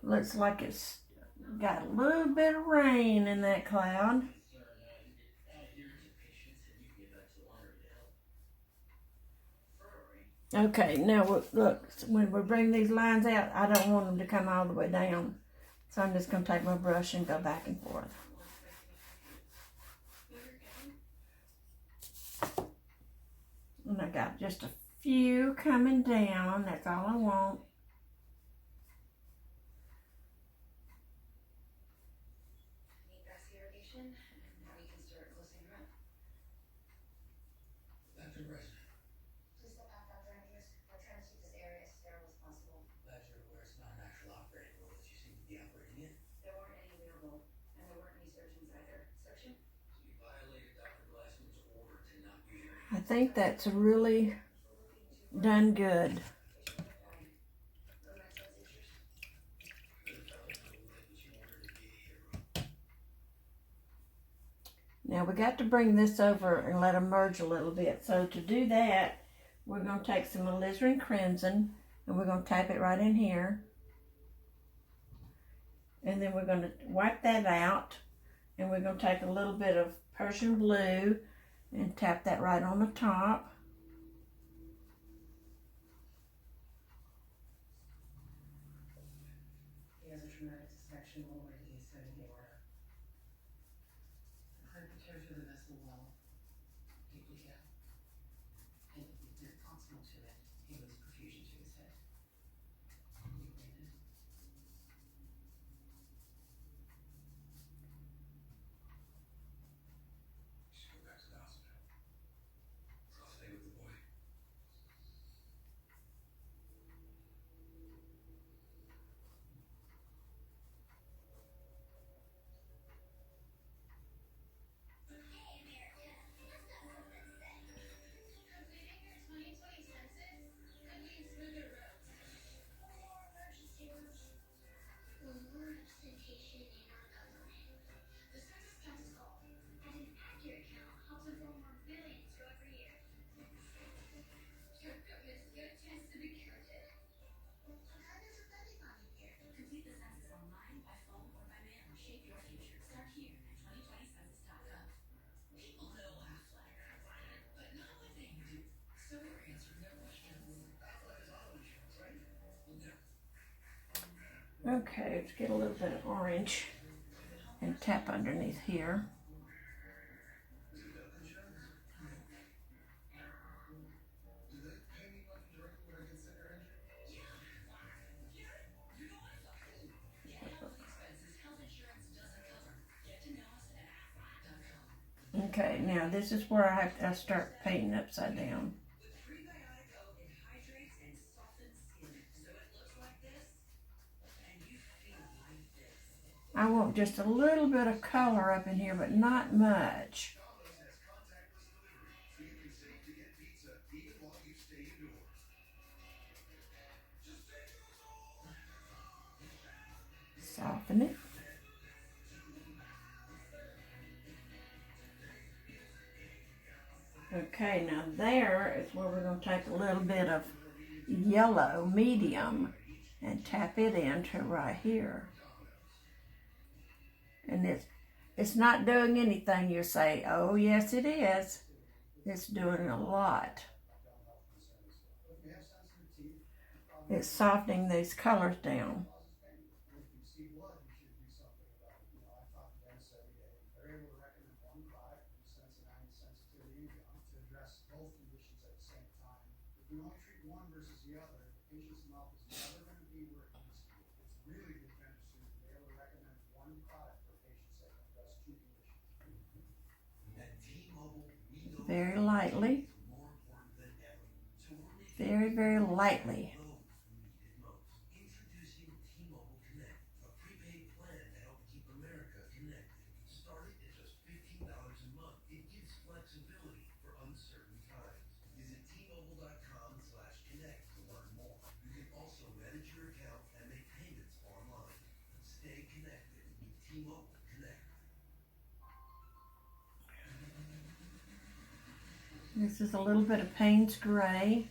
Looks like it's got a little bit of rain in that cloud. Okay, now look, when we bring these lines out, I don't want them to come all the way down. So I'm just going to take my brush and go back and forth. And I got just a few coming down. That's all I want. I think that's really done good. Now we got to bring this over and let them merge a little bit. So to do that, we're going to take some alizarin crimson and we're going to tap it right in here. And then we're going to wipe that out and we're going to take a little bit of Persian blue and tap that right on the top. Okay, let's get a little bit of orange and tap underneath here. Okay, now this is where I start painting upside down. I want just a little bit of color up in here, but not much. Soften it. Okay, now there is where we're going to take a little bit of yellow medium and tap it into right here. And it's not doing anything. You say, oh yes it is. It's doing a lot. It's softening these colors down. Very lightly. Very, very lightly. This is a little bit of Payne's Gray.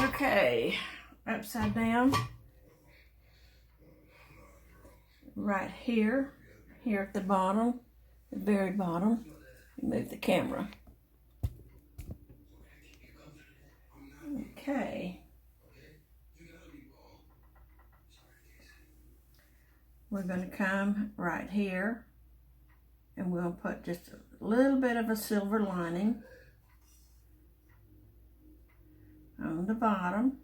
Okay, upside down, right here, here at the bottom, the very bottom. Move the camera. Okay. We're going to come right here and we'll put just a little bit of a silver lining on the bottom.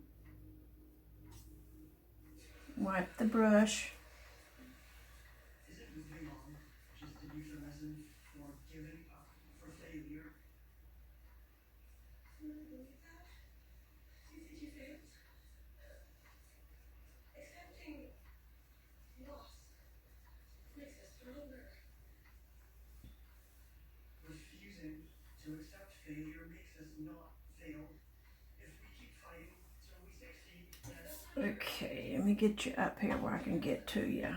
Wipe the brush. Okay, let me get you up here where I can get to you.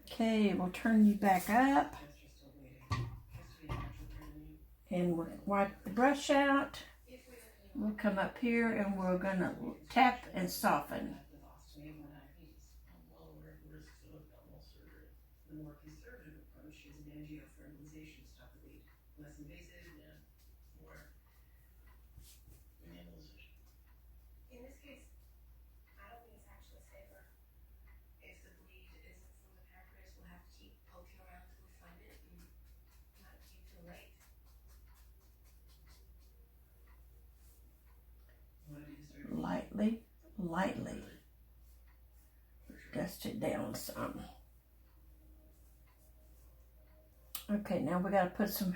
Okay, we'll turn you back up. And we'll wipe the brush out. We'll come up here and we're going to tap and soften. Lightly dust it down some. Okay, now we got to put some.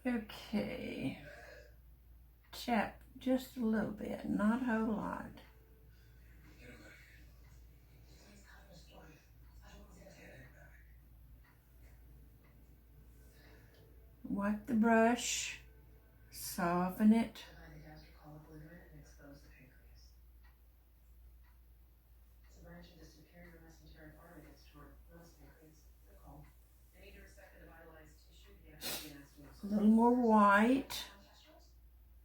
Okay, chap just a little bit, not a whole lot. Wipe the brush, soften it. A little more white,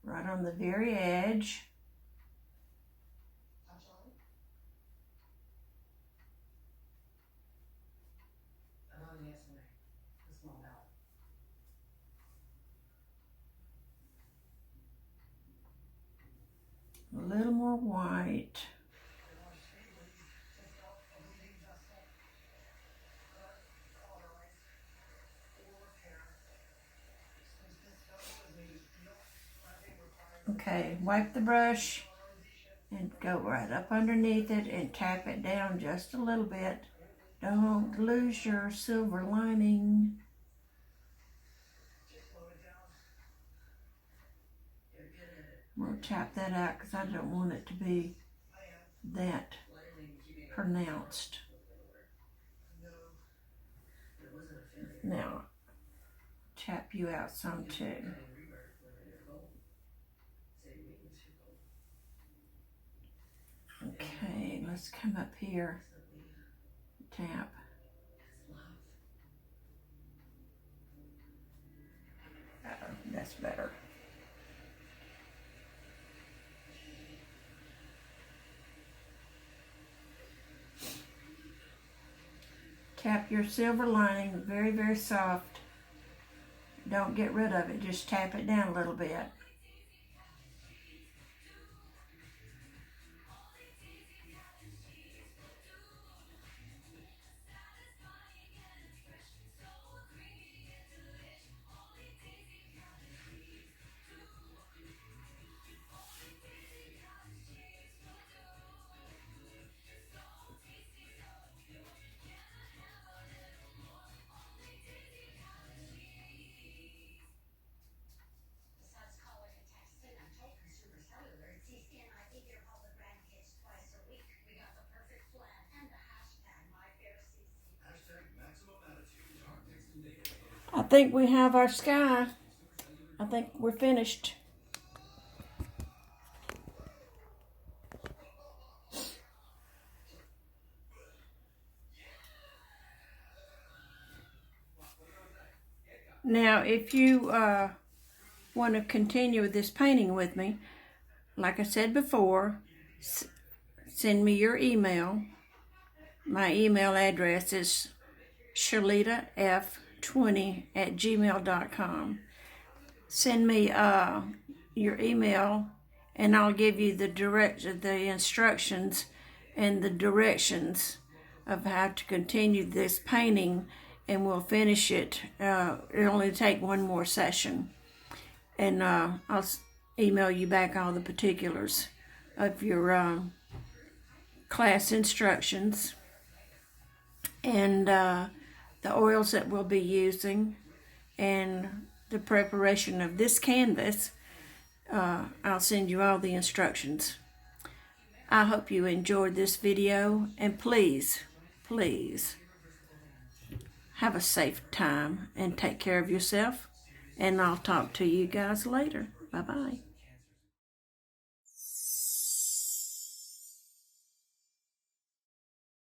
right on the very edge. A little more white. Okay, wipe the brush and go right up underneath it and tap it down just a little bit. Don't lose your silver lining. We'll tap that out because I don't want it to be that pronounced. Now, tap you out some too. Okay, let's come up here, tap. That's better. Tap your silver lining very, very soft. Don't get rid of it, just tap it down a little bit. I think we have our sky. I think we're finished. Now, if you want to continue with this painting with me, like I said before, send me your email. My email address is sherlitaf20@gmail.com. Send me your email, and I'll give you the instructions and the directions of how to continue this painting, and we'll finish it. It'll only take one more session, and I'll email you back all the particulars of your class instructions and the oils that we'll be using and the preparation of this canvas. I'll send you all the instructions. I hope you enjoyed this video, and please have a safe time and take care of yourself, and I'll talk to you guys later. Bye-bye.